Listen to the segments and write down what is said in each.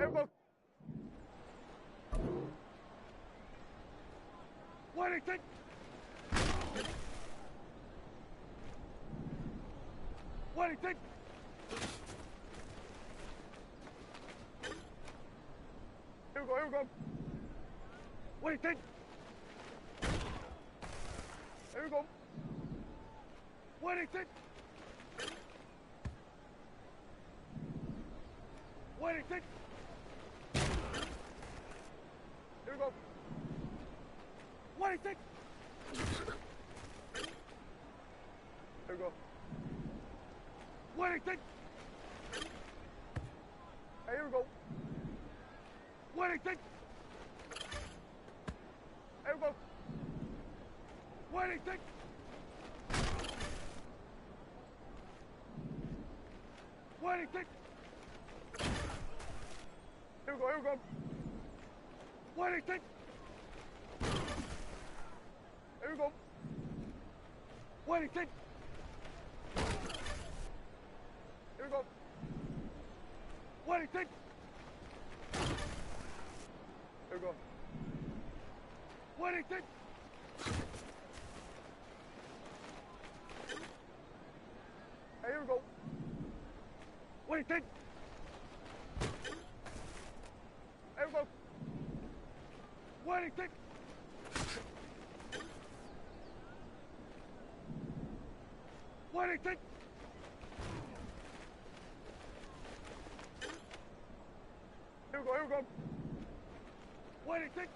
Here we go. What do you think? What do you think? Here we go, here we go. What do you think? Here we go. What do you think? What do you think? Here we go. What do you think? Here we go. What do you think? Hey, here we go. What do you think? Here we go. What do you think? What do you think? Here we go, here we go. What do you think? Here we go. What do you think? Here we go. What do you think? Here we go. What do you think? Hey, here we go. What do you think? Here we go. What do you think? What do you think? Here we go, here we go. What do you think?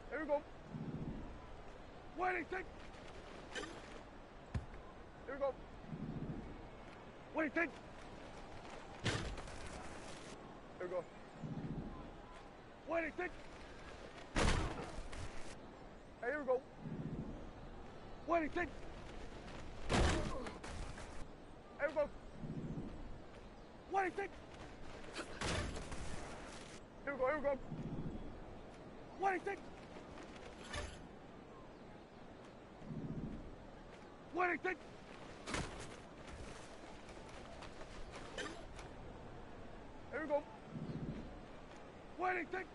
Here we go. What do you think? Here we go. What do you think? Here we go. What do you think? Hey, here we go. What do you think? Here we go. What do you think? Here we go, here we go. What do you think? What do you think? Here we go. What do you think?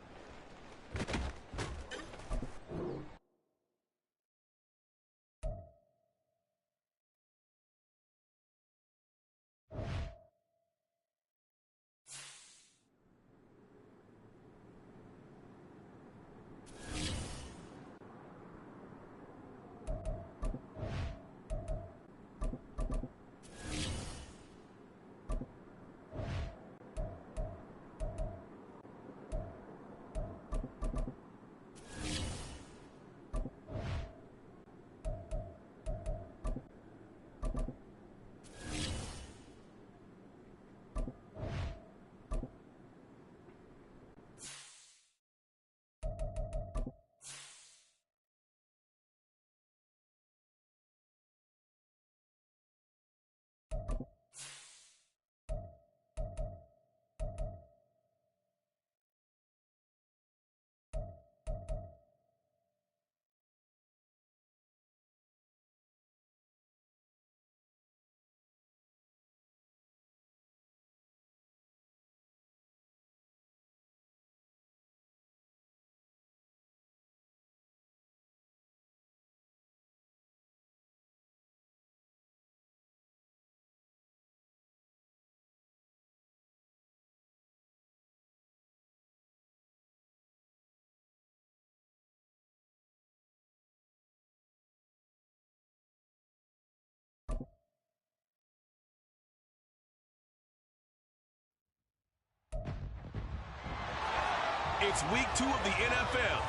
It's week 2 of the NFL.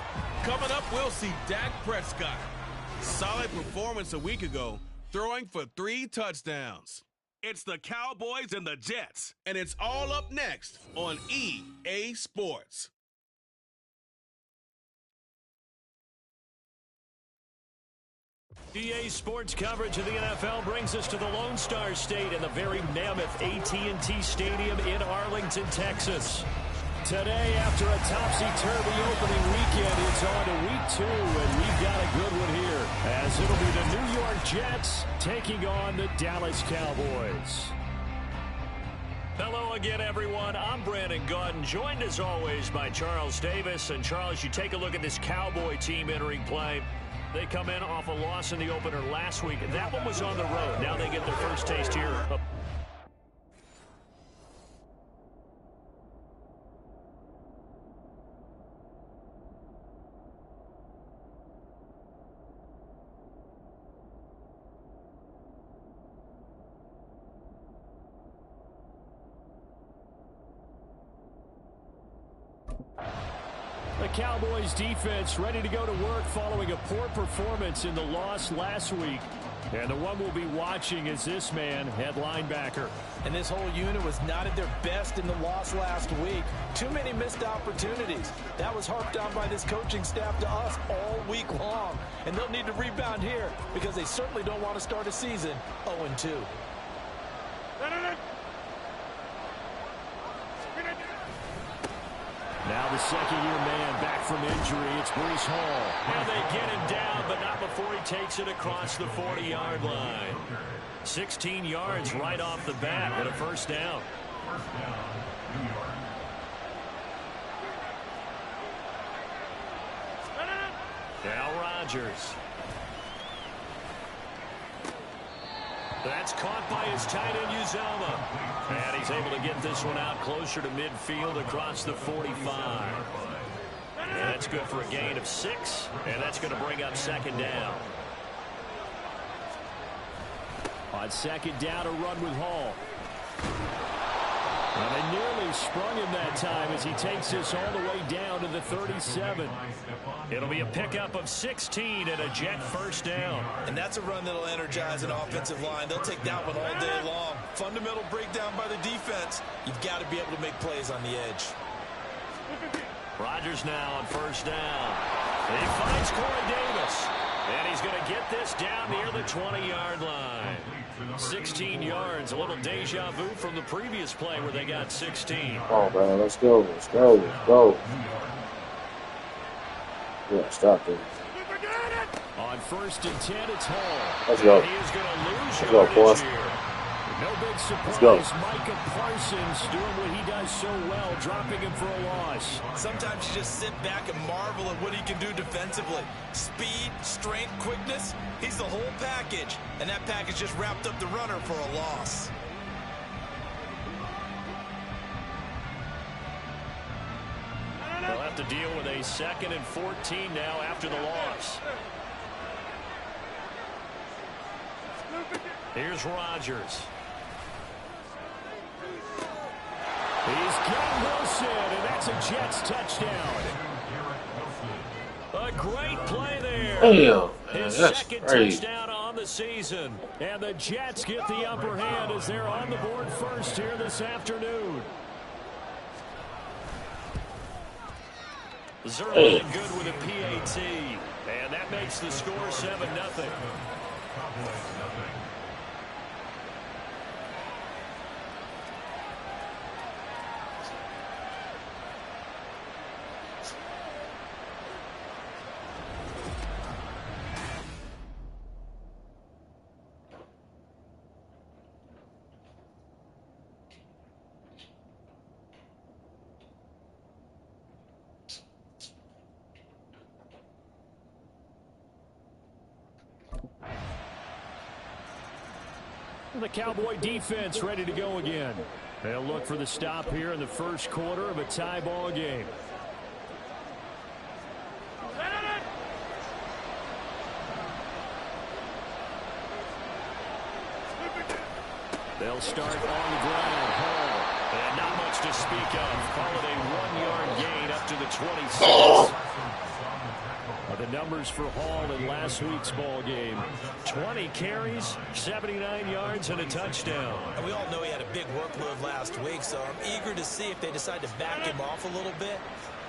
Coming up, we'll see Dak Prescott. Solid performance a week ago, throwing for 3 touchdowns. It's the Cowboys and the Jets, and it's all up next on EA Sports. EA Sports coverage of the NFL brings us to the Lone Star State and the very mammoth AT&T Stadium in Arlington, Texas. Today, after a topsy-turvy opening weekend, it's on to week 2, and we've got a good one here, as it'll be the New York Jets taking on the Dallas Cowboys. Hello again, everyone. I'm Brandon Gaudin, joined as always by Charles Davis. And Charles, you take a look at this Cowboy team entering play. They come in off a loss in the opener last week. That one was on the road. Now they get their first taste here. The Cowboys defense ready to go to work following a poor performance in the loss last week. And the one we'll be watching is this man at linebacker. And this whole unit was not at their best in the loss last week. Too many missed opportunities. That was harped on by this coaching staff to us all week long. And they'll need to rebound here because they certainly don't want to start a season 0-2. Now the second-year man back from injury. It's Breece Hall. And they get him down, but not before he takes it across the 40-yard line. 16 yards right off the bat and a first down. Now Rodgers. That's caught by his tight end, Uzomah. And he's able to get this one out closer to midfield across the 45. And that's good for a gain of 6. And that's going to bring up second down. On second down, a run with Hall. And they nearly sprung him that time as he takes this all the way down to the 37. It'll be a pickup of 16 and a Jet first down. And that's a run that'll energize an offensive line. They'll take that one all day long. Fundamental breakdown by the defense. You've got to be able to make plays on the edge. Rodgers now on first down. He finds Corey Davis. And he's going to get this down near the 20-yard line. 16 yards, a little deja vu from the previous play where they got 16. Oh, man, let's go, let's go, let's go. Yeah, stop it. On first and 10, it's Hall. Let's go. He is going to lose let's go, boys. here. No big surprise. Let's go. Micah Parsons doing what he does so well, dropping him for a loss. Sometimes you just sit back and marvel at what he can do defensively. Speed, strength, quickness, he's the whole package. And that package just wrapped up the runner for a loss. They'll have to deal with a 2nd and 14 now after the loss. Here's Rodgers. He's got Wilson, and that's a Jets touchdown. A great play there. Damn, His that's second crazy. touchdown on the season. And the Jets get the upper hand as they're on the board first here this afternoon. Zerlin good with a PAT. And that makes the score 7-0. The Cowboy defense ready to go again. They'll look for the stop here in the first quarter of a tie ball game. They'll start on the ground. Hall. And not much to speak of. Call it a 1-yard gain up to the 26. The numbers for Hall in last week's ball game. 20 carries, 79 yards, and a touchdown. And we all know he had a big workload last week, so I'm eager to see if they decide to back him off a little bit.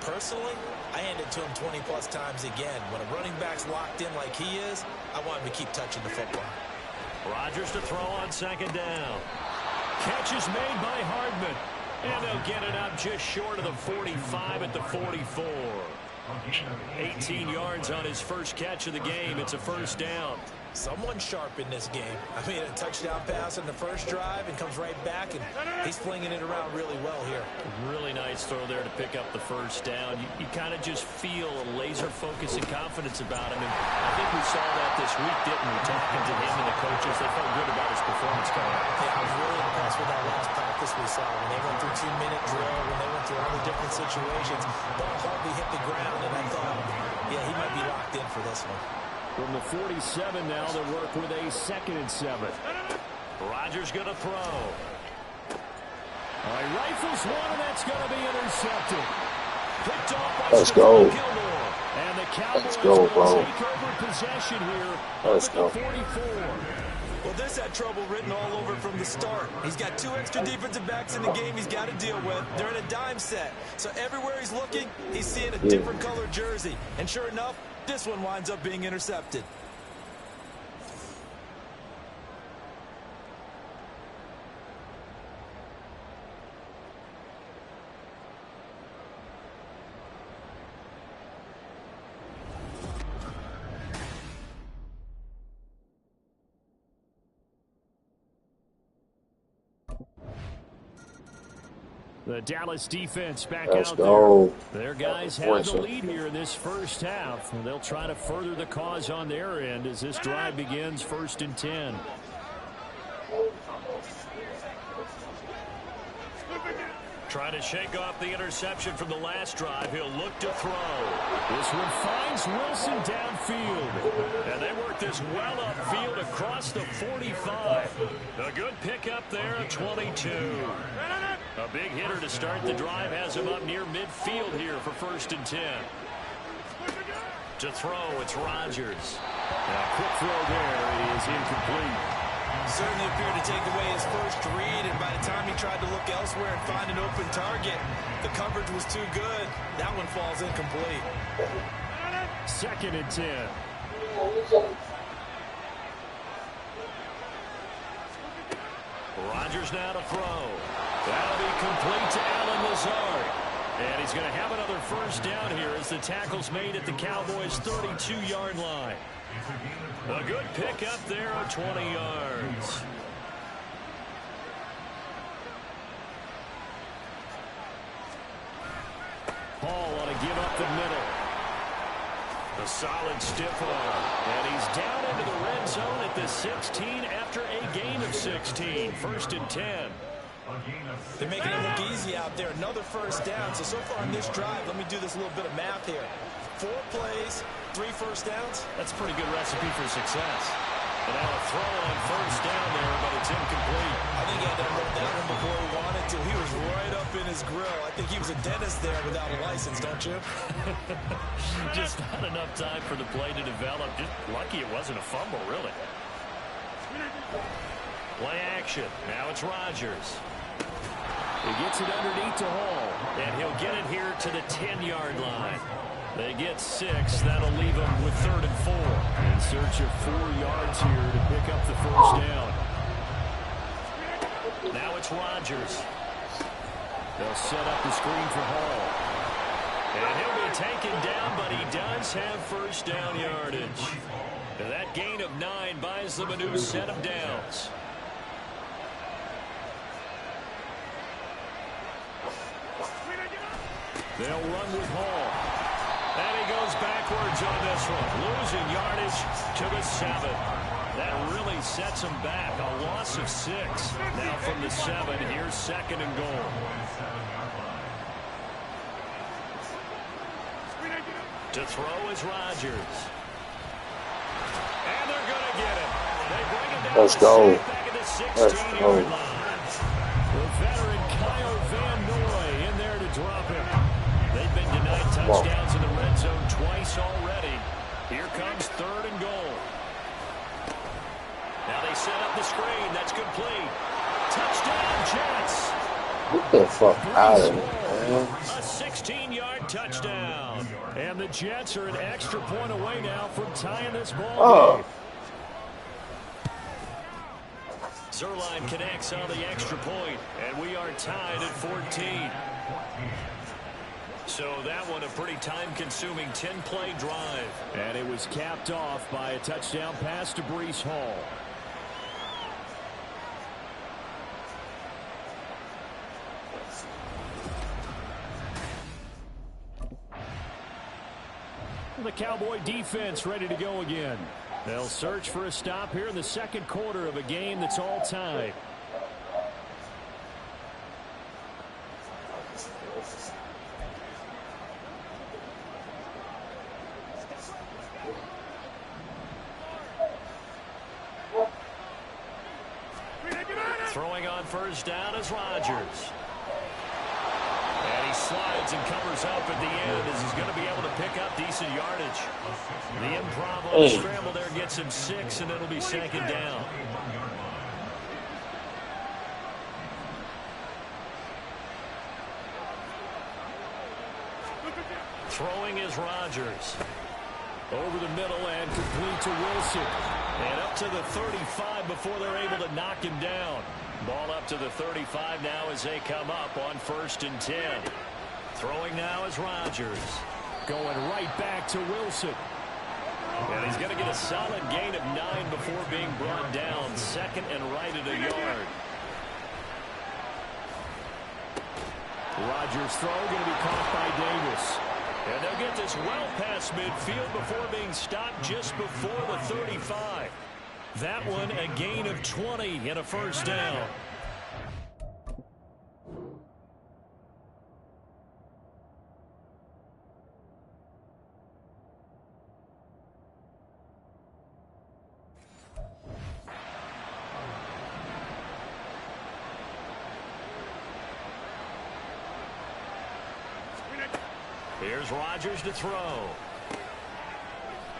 Personally, I hand it to him 20-plus times again. When a running back's locked in like he is, I want him to keep touching the football. Rodgers to throw on second down. Catch is made by Hardman. And they'll get it up just short of the 45 at the 44. 18 yards on his first catch of the game. It's a first down. Someone sharp in this game. I mean, a touchdown pass in the first drive and comes right back, and he's flinging it around really well here. Really nice throw there to pick up the first down. You kind of just feel a laser focus and confidence about him. And I think we saw that this week, didn't we? Talking to him and the coaches, they felt good about his performance coming out. Yeah, I was really impressed with that last practice we saw. When they went through 2-minute drill, when they went through all the different situations, ball hardly hit the ground, and I thought, yeah, he might be locked in for this one. From the 47 now, they work with a 2nd and 7. Rodgers going to throw. All right, rifles one, and that's going to be intercepted. Picked off by Let's go. Gilmore. And the Cowboys go, bro. take over possession here. Let's over go. the 44. Well, this had trouble written all over from the start. He's got 2 extra defensive backs in the game he's got to deal with. They're in a dime set. So everywhere he's looking, he's seeing a different color jersey. And sure enough, this one winds up being intercepted. The Dallas defense back Let's out go. there. Their guys have the lead here in this first half. And they'll try to further the cause on their end as this drive begins 1st and 10. Trying to shake off the interception from the last drive. He'll look to throw. This one finds Wilson downfield. And they work this well upfield across the 45. A good pickup there at 22. A big hitter to start the drive has him up near midfield here for 1st and 10. To throw, it's Rodgers. A quick throw there. It is incomplete. Certainly appeared to take away his first read, and by the time he tried to look elsewhere and find an open target, the coverage was too good. That one falls incomplete. 2nd and 10. Rodgers now to throw. That'll be complete to Allen Lazard. And he's going to have another first down here as the tackle's made at the Cowboys' 32-yard line. A good pickup there of 20 yards. Hall on to give up the middle. A solid stiff arm. And he's down into the red zone at the 16 after a gain of 16. 1st and 10. They're making it look easy out there. Another first down. So far in this drive, let me do this little bit of math here. 4 plays, 3 first downs. That's a pretty good recipe for success. And now a throw on 1st down there, but it's incomplete. I think he had to unload that one before he wanted to. He was right up in his grill. I think he was a dentist there without a license, don't you? Just not enough time for the play to develop. Just lucky it wasn't a fumble, really. Play action. Now it's Rodgers. He gets it underneath to Hall, and he'll get it here to the 10-yard line. They get 6. That'll leave them with 3rd and 4. In search of 4 yards here to pick up the first down. Now it's Rodgers. They'll set up the screen for Hall. And he'll be taken down, but he does have first down yardage. And that gain of 9 buys them a new set of downs. They'll run with Hall. And he goes backwards on this one. Losing yardage to the 7. That really sets him back. A loss of 6. Now from the 7, here's 2nd and goal. To throw is Rodgers. And they're going to get him. They bring him down. Let's go. Back at the 16-yard line. The veteran Kyle Van Noy in there to drop him. They've been denied touchdowns in the red zone twice already. Here comes 3rd and goal. Now they set up the screen. That's complete. Touchdown, Jets. Get the fuck out of here, man. A 16-yard touchdown. And the Jets are an extra point away now from tying this ball game. Zerline connects on the extra point, and we are tied at 14. So that one a pretty time-consuming 10-play drive. And it was capped off by a touchdown pass to Breece Hall. The Cowboy defense ready to go again. They'll search for a stop here in the second quarter of a game that's all tied. Throwing on first down is Rodgers. And he slides and covers up at the end as he's going to be able to pick up decent yardage. The improv on the scramble there gets him 6, and it'll be second down. Throwing is Rodgers. Over the middle and complete to Wilson. And up to the 35 before they're able to knock him down. Ball up to the 35 now as they come up on 1st and 10. Throwing now is Rodgers. Going right back to Wilson. And he's going to get a solid gain of 9 before being brought down. Second and right at a yard. Rodgers' throw going to be caught by Davis. And they'll get this well past midfield before being stopped just before the 35. That one a gain of 20 and a first down. Here's Rodgers to throw.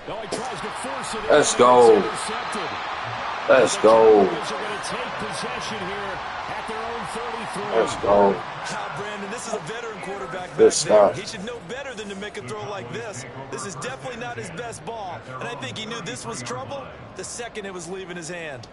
Oh, he tries to force it. Let's go. Let's go. They're going to take possession here at their own 33. Let's go. Now, Brandon, this is a veteran quarterback Good back stuff. there. He should know better than to make a throw like this. This is definitely not his best ball. And I think he knew this was trouble the second it was leaving his hand.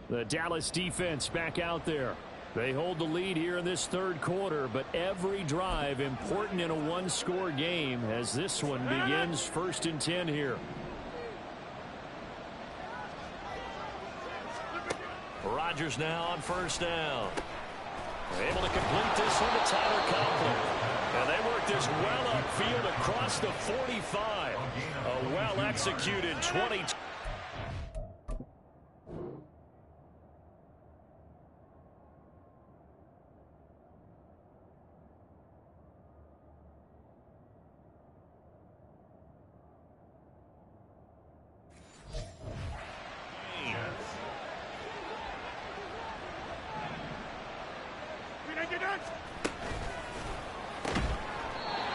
The Dallas defense back out there. They hold the lead here in this third quarter, but every drive important in a one-score game as this one begins 1st and 10 here. Rodgers now on first down. They're able to complete this one to Tyler Conklin. And they work this well upfield across the 45. A well-executed 22.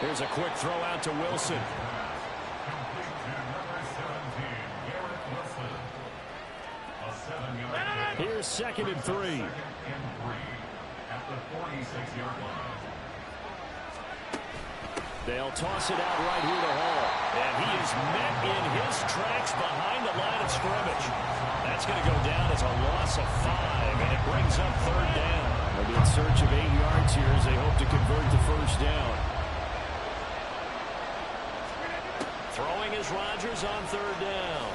Here's a quick throw out to Wilson. Here's 2nd and 3. They'll toss it out right here to Hall. And he is met in his tracks behind the line of scrimmage. That's going to go down as a loss of 5, and it brings up 3rd down. They'll be in search of 8 yards here as they hope to convert the first down. Throwing is Rodgers on 3rd down.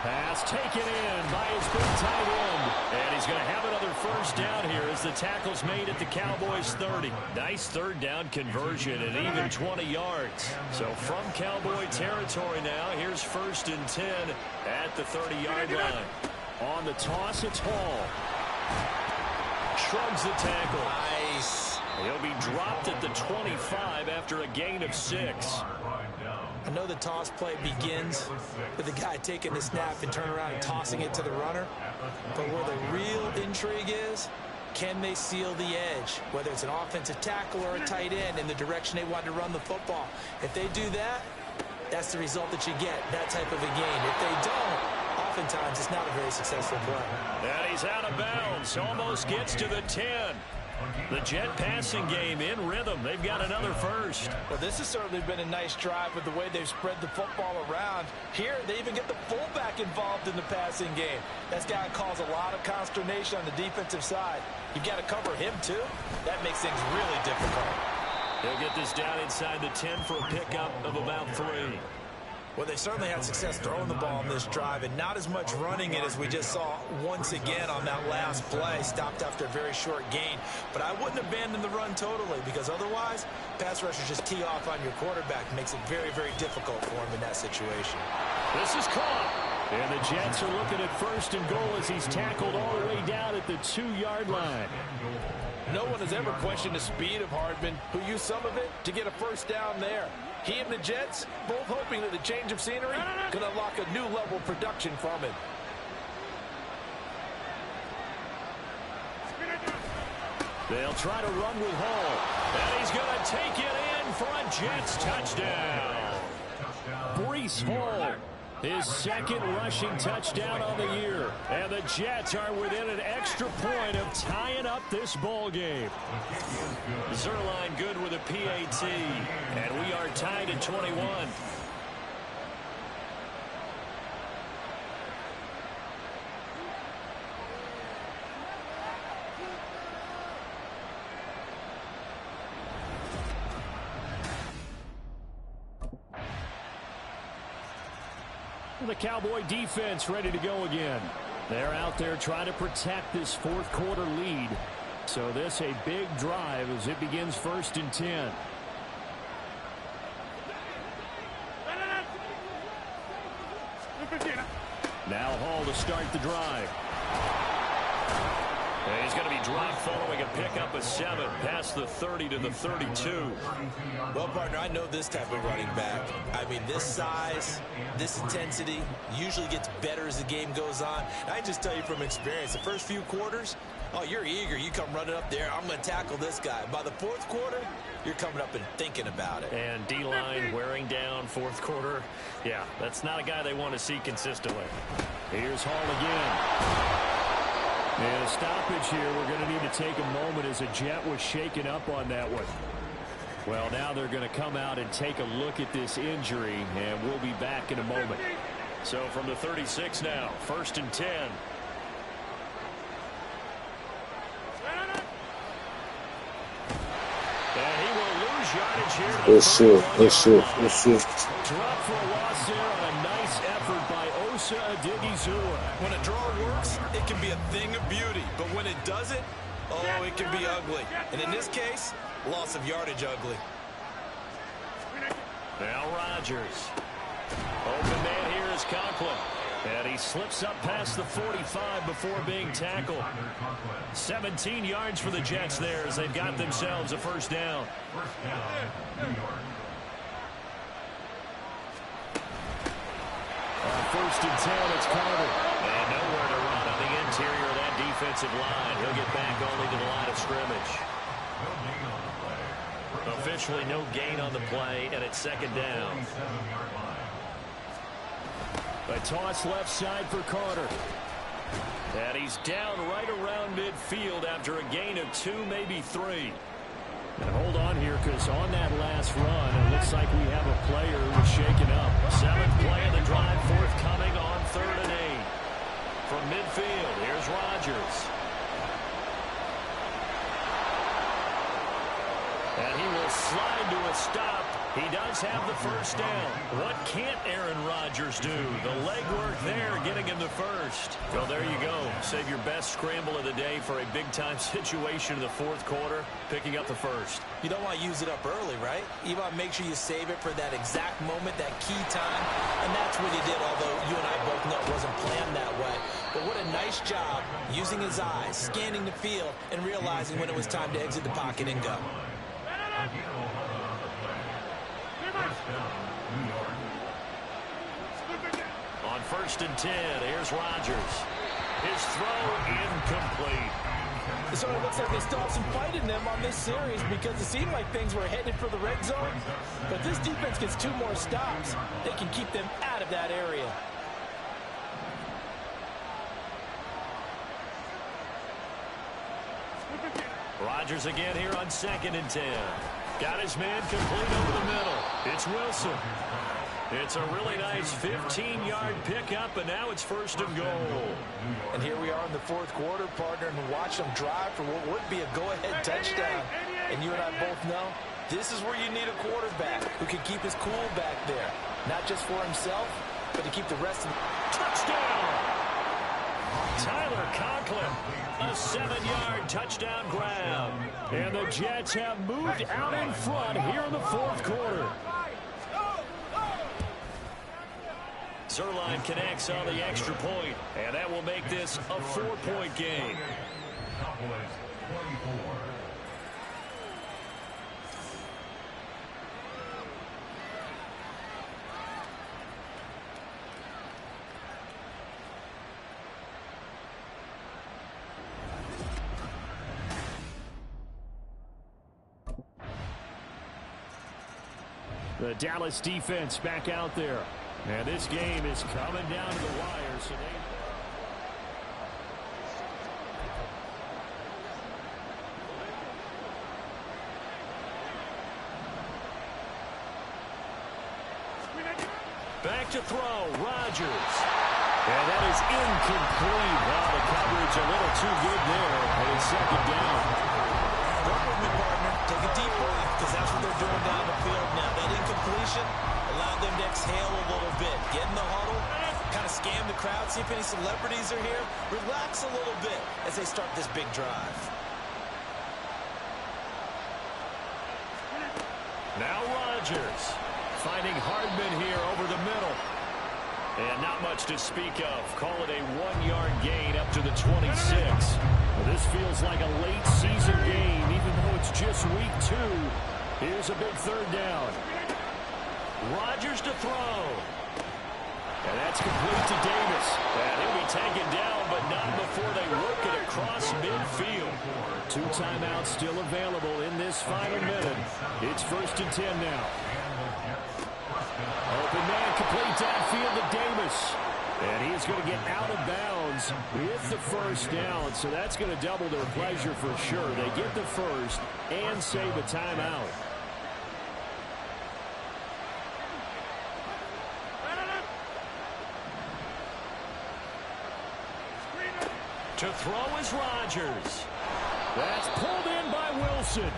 Pass taken in by his big tight end. And he's going to have another first down here as the tackle's made at the Cowboys' 30. Nice 3rd down conversion and even 20 yards. So from Cowboy territory now, here's 1st and 10 at the 30-yard line. On the toss, it's Hall. Shrugs the tackle. Nice. He'll be dropped at the 25 after a gain of 6. I know the toss play begins with the guy taking the snap and turning around and tossing it to the runner. But where the real intrigue is, can they seal the edge, whether it's an offensive tackle or a tight end, in the direction they want to run the football? If they do that, that's the result that you get, that type of a game. If they don't, oftentimes it's not a very successful play. And he's out of bounds. Almost gets to the 10. The Jet passing game in rhythm. They've got another first. Well, this has certainly been a nice drive with the way they've spread the football around. Here, they even get the fullback involved in the passing game. That's got to cause a lot of consternation on the defensive side. You've got to cover him, too. That makes things really difficult. He'll get this down inside the 10 for a pickup of about 3. Well, they certainly had success throwing the ball on this drive and not as much running it as we just saw once again on that last play. Stopped after a very short gain. But I wouldn't abandon the run totally because otherwise, pass rushers just tee off on your quarterback. Makes it very, very difficult for him in that situation. This is caught. And the Jets are looking at 1st and goal as he's tackled all the way down at the 2-yard line. No one has ever questioned the speed of Hardman, who used some of it to get a first down there. He and the Jets both hoping that the change of scenery could unlock a new level of production from it. They'll try to run with Hall. And he's going to take it in for a Jets touchdown. Breece Hall, his 2nd rushing touchdown on the year. And the Jets are within an extra point of tying up this ball game. Zerline good with a PAT. And we are tied at 21. The Cowboy defense ready to go again. They're out there trying to protect this 4th quarter lead. So this a big drive as it begins 1st and 10. Now Hall to start the drive. And he's going to be dropped following a pickup of 7 past the 30 to the 32. Well, partner, I know this type of running back. I mean, this size, this intensity usually gets better as the game goes on. And I just tell you from experience, the first few quarters, oh, you're eager. You come running up there. I'm going to tackle this guy. By the 4th quarter, you're coming up and thinking about it. And D-line wearing down 4th quarter. Yeah, that's not a guy they want to see consistently. Here's Hall again. And a stoppage here. We're going to need to take a moment as a Jet was shaken up on that one. Well, now they're going to come out and take a look at this injury, and we'll be back in a moment. So from the 36 now, 1st and 10. And he will lose yardage here. Let's see. Drop for a loss there on a nice effort by Osa Odighizuwa. When a draw works, it can be a thing of beauty. But when it doesn't, oh, it can be ugly. And in this case, loss of yardage ugly. Now Rodgers. Open man here is Conklin. And he slips up past the 45 before being tackled. 17 yards for the Jets there as they've got themselves a first down. On 1st and 10, it's Carter. And nowhere to run on the interior of that defensive line. He'll get back only to the line of scrimmage. Officially no gain on the play, and it's 2nd down. A toss left side for Carter. And he's down right around midfield after a gain of 2, maybe 3. And hold on here, because on that last run, it looks like we have a player who was shaken up. 7th play of the drive forthcoming on 3rd and 8. From midfield, here's Rodgers. And he will slide to a stop. He does have the first down. What can't Aaron Rodgers do? The legwork there getting him the first. Well, there you go. Save your best scramble of the day for a big-time situation in the 4th quarter, picking up the first. You don't want to use it up early, right? You want to make sure you save it for that exact moment, that key time. And that's what he did, although you and I both know it wasn't planned that way. But what a nice job using his eyes, scanning the field, and realizing when it was time to exit the pocket and go. On 1st and 10, here's Rodgers. His throw incomplete. It sort of looks like they still have some fight in them on this series because it seemed like things were headed for the red zone. But this defense gets 2 more stops. They can keep them out of that area. Rodgers again here on 2nd and 10. Got his man complete over the middle. It's Wilson. It's a really nice 15-yard pickup, and now it's 1st and goal. And here we are in the 4th quarter, partner, and watch them drive for what would be a go-ahead touchdown. And you and I both know this is where you need a quarterback who can keep his cool back there. Not just for himself, but to keep the rest of the... Touchdown! Tyler Conklin, a 7-yard touchdown grab. And the Jets have moved out in front here in the 4th quarter. Zerline connects on the extra point, and that will make this a 4-point game. The Dallas defense back out there. And this game is coming down to the wire. So back to throw, Rodgers. And that is incomplete. Wow, the coverage a little too good there. And it's 2nd down. Work with me, partner. Take a deep breath, because that's what they're doing down the field now. That incompletion allowed them to exhale a little bit. Get in the huddle, kind of scan the crowd, see if any celebrities are here. Relax a little bit as they start this big drive. Now Rodgers finding Hardman here over the middle. And not much to speak of. Call it a 1-yard gain up to the 26. Well, this feels like a late season game, even though it's just week 2. Here's a big 3rd down. Rodgers to throw. And that's complete to Davis. And he'll be taken down, but not before they work it across midfield. 2 timeouts still available in this final minute. It's 1st and 10 now. Open man complete downfield to Davis. And he's going to get out of bounds with the 1st down. So that's going to double their pleasure for sure. They get the 1st and save a timeout. To throw is Rodgers. That's pulled in by Wilson.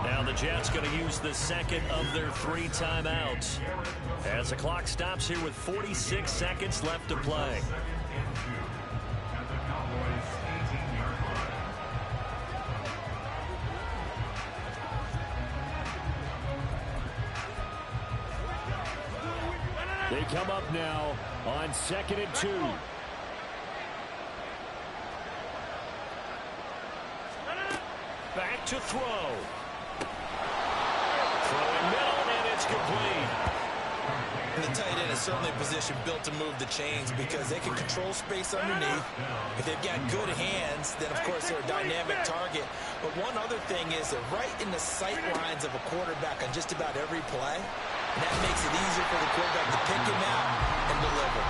Now the Jets going to use the 2nd of their 3 timeouts. As the clock stops here with 46 seconds left to play. They come up now on 2nd and 2. Back to throw. Throwing middle, and it's complete. And the tight end is certainly a position built to move the chains because they can control space underneath. If they've got good hands, then of course they're a dynamic target. But one other thing is they're right in the sight lines of a quarterback on just about every play. And that makes it easier for the quarterback to pick him out and deliver.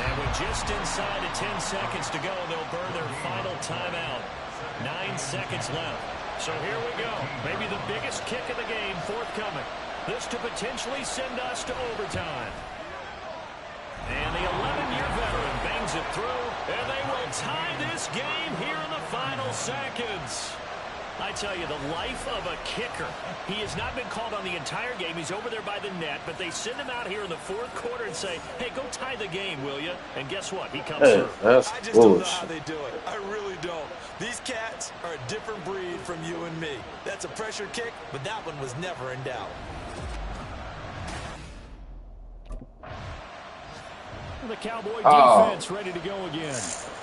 And with just inside of 10 seconds to go, they'll burn their final timeout. 9 seconds left. So here we go. Maybe the biggest kick of the game forthcoming. This to potentially send us to overtime. And the 11-year veteran bangs it through, and they will tie this game here in the final seconds. I tell you, the life of a kicker. He has not been called on the entire game. He's over there by the net, but they send him out here in the 4th quarter and say, hey, go tie the game, will you? And guess what? He comes through. I just don't know how they do it. I really don't. These cats are a different breed from you and me. That's a pressure kick, but that one was never in doubt. The Cowboy defense ready to go again.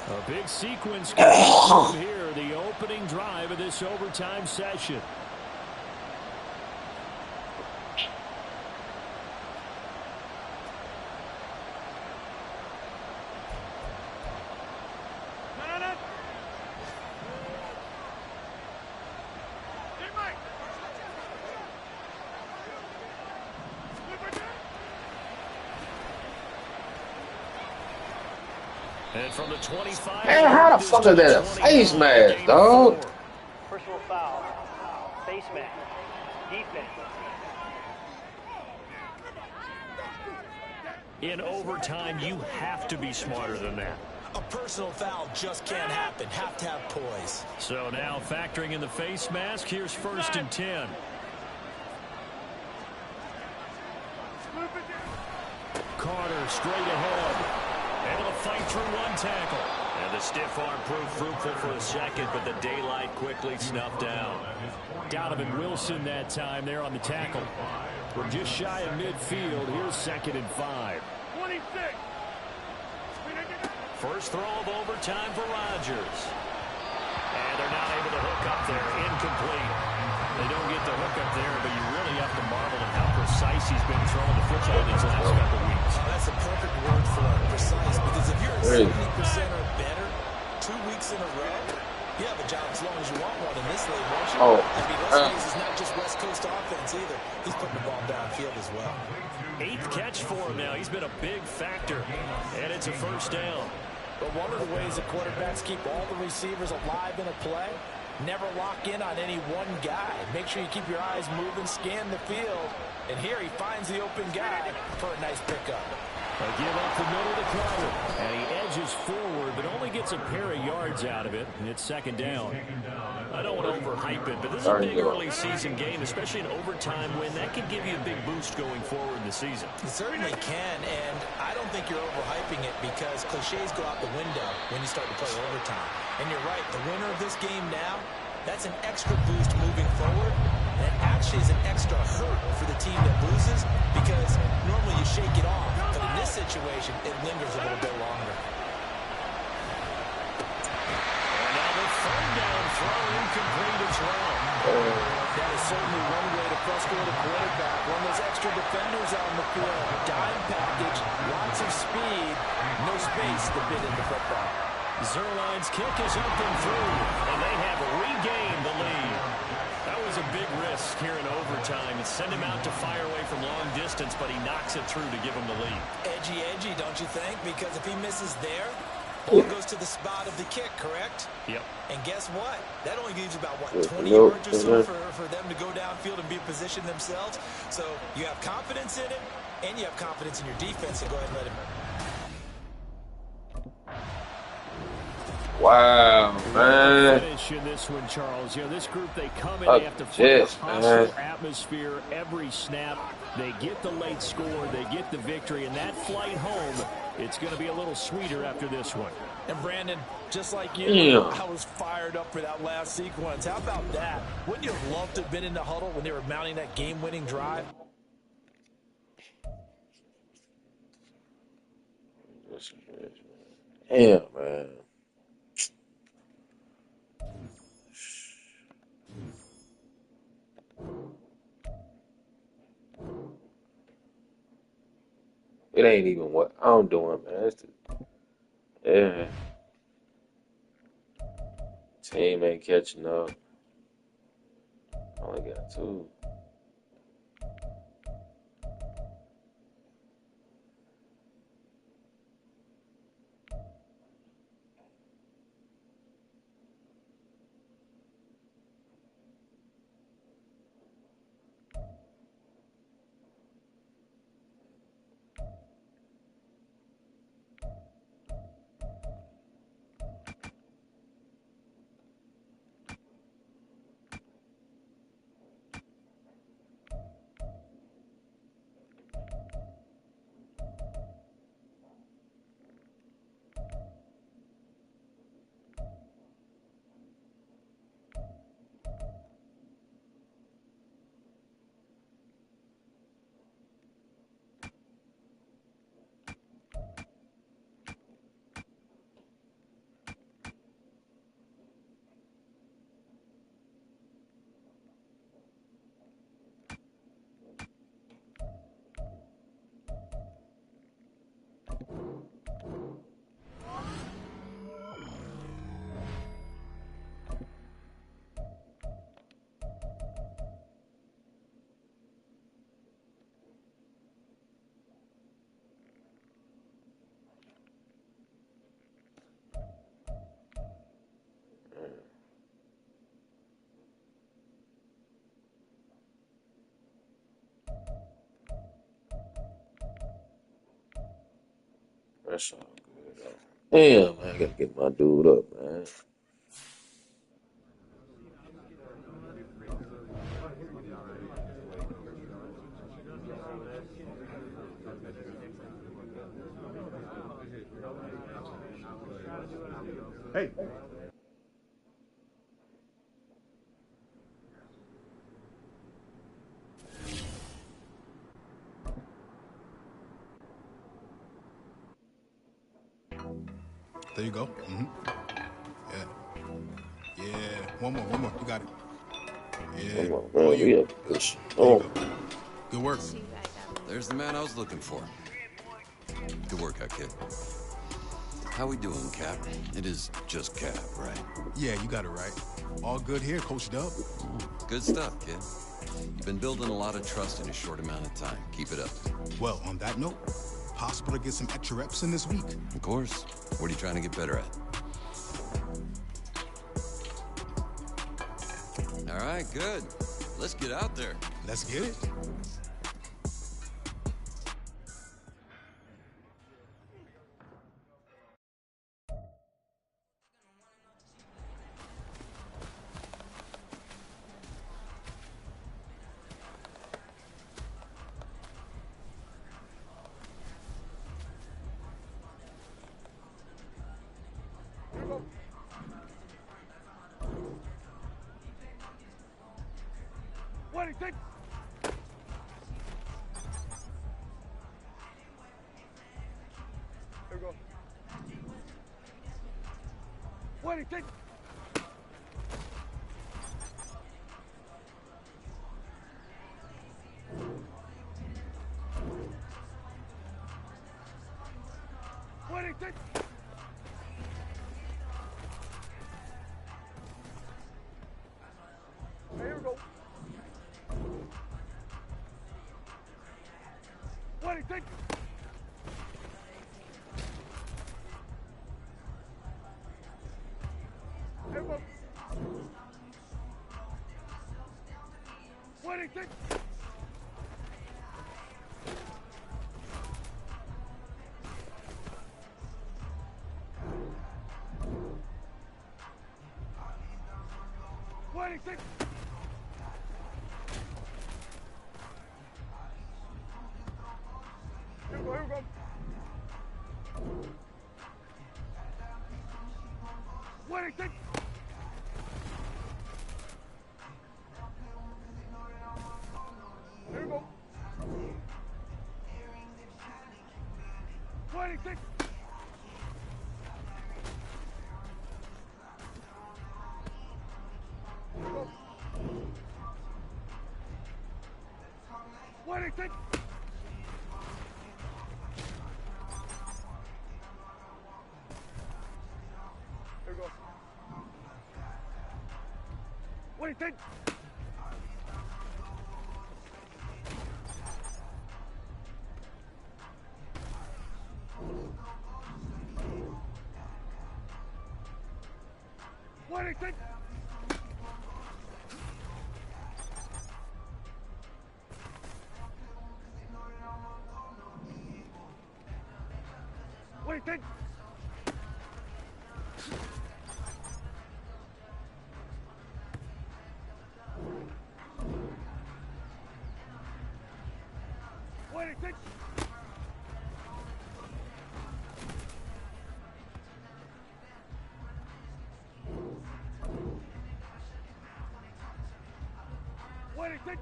A big sequence coming here, the opening drive of this overtime session. And from the 25. Man, how the fuck is that a face mask, dog? First of all, face mask. Defense. In overtime, you have to be smarter than that. A personal foul just can't happen. Have to have poise. So now factoring in the face mask, here's 1st and 10. Carter straight ahead. Able to fight through one tackle. And the stiff arm proved fruitful for a second, but the daylight quickly snuffed down. Donovan Wilson that time there on the tackle. We're just shy of midfield. Here's 2nd and 5. 26. First throw of overtime for Rodgers. And they're not able to hook up there. Incomplete. They don't get the hook up there, but you really have to marvel at how precise he's been throwing the football these last couple of weeks. That's a perfect word for it, precise, because if you're at 70% or better 2 weeks in a row, you have a job as long as you want one in this league, won't you? I mean, West is not just West Coast offense either. He's putting the ball downfield as well. 8th catch for him now. He's been a big factor. And it's a 1st down. But one of the ways that quarterbacks keep all the receivers alive in a play, never lock in on any one guy. Make sure you keep your eyes moving, scan the field. And here he finds the open guy for a nice pickup. They give up the middle to Carter. And he edges forward, but only gets a pair of yards out of it. And it's 2nd down. I don't want to overhype it, but this is a big early season game, especially an overtime win. That could give you a big boost going forward in the season. It certainly can, and I don't think you're overhyping it because cliches go out the window when you start to play overtime. And you're right, the winner of this game now, that's an extra boost moving forward. And it actually is an extra hurt for the team that loses because normally you shake it off. But in this situation, it lingers a little bit longer. And now the 3rd down throw incomplete as well. That is certainly one way to frustrate a quarterback. One of those extra defenders out in the field. Dime package, lots of speed, no space to fit into football. Zerline's kick is up and through, and they have regained the lead. That was a big risk here in overtime. It sent him out to fire away from long distance, but he knocks it through to give him the lead. Edgy, don't you think? Because if he misses there, ball goes to the spot of the kick, correct? Yep. And guess what? That only leaves about, 20 yards or so for them to go downfield and be in position themselves. So you have confidence in him, and you have confidence in your defense, and go ahead and let him. Wow, man. Finish in this one, Charles. You know, this group, they come in, they have to play a hostile atmosphere every snap. They get the late score, they get the victory, and that flight home, it's going to be a little sweeter after this one. And Brandon, just like you, I was fired up for that last sequence. How about that? Wouldn't you have loved to have been in the huddle when they were mounting that game-winning drive? Damn, man. It ain't even what I'm doing, man. Yeah. Team ain't catching up. Only got 2. That's all good, though. Damn, man, I gotta get my dude up, man. Hey. There you go. Yeah. Yeah. One more. You got it. Yeah. Come on, All man. We you. have to push. There you Oh, go. Good work. There's the man I was looking for. Good work out, kid. How we doing, Cap? It is just Cap, right? Yeah, you got it right. All good here, Coach Dub. Good stuff, kid. You've been building a lot of trust in a short amount of time. Keep it up. Well, on that note, possible to get some extra reps in this week. Of course. What are you trying to get better at? All right, good. Let's get out there. Let's get it. What do you think? Here we go. What do you think? What do you think? Here we go. What do you think? Here we go. What do you think? What do you think? Here we go, here we go. What do you think? Here we go. What do you think? Here we go. What do you think? Here we go. What do you think? What do you think? What do you think? What do you think? What do you think?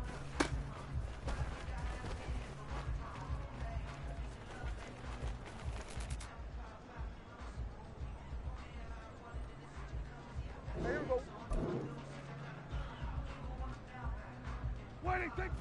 Here we go. What do you think?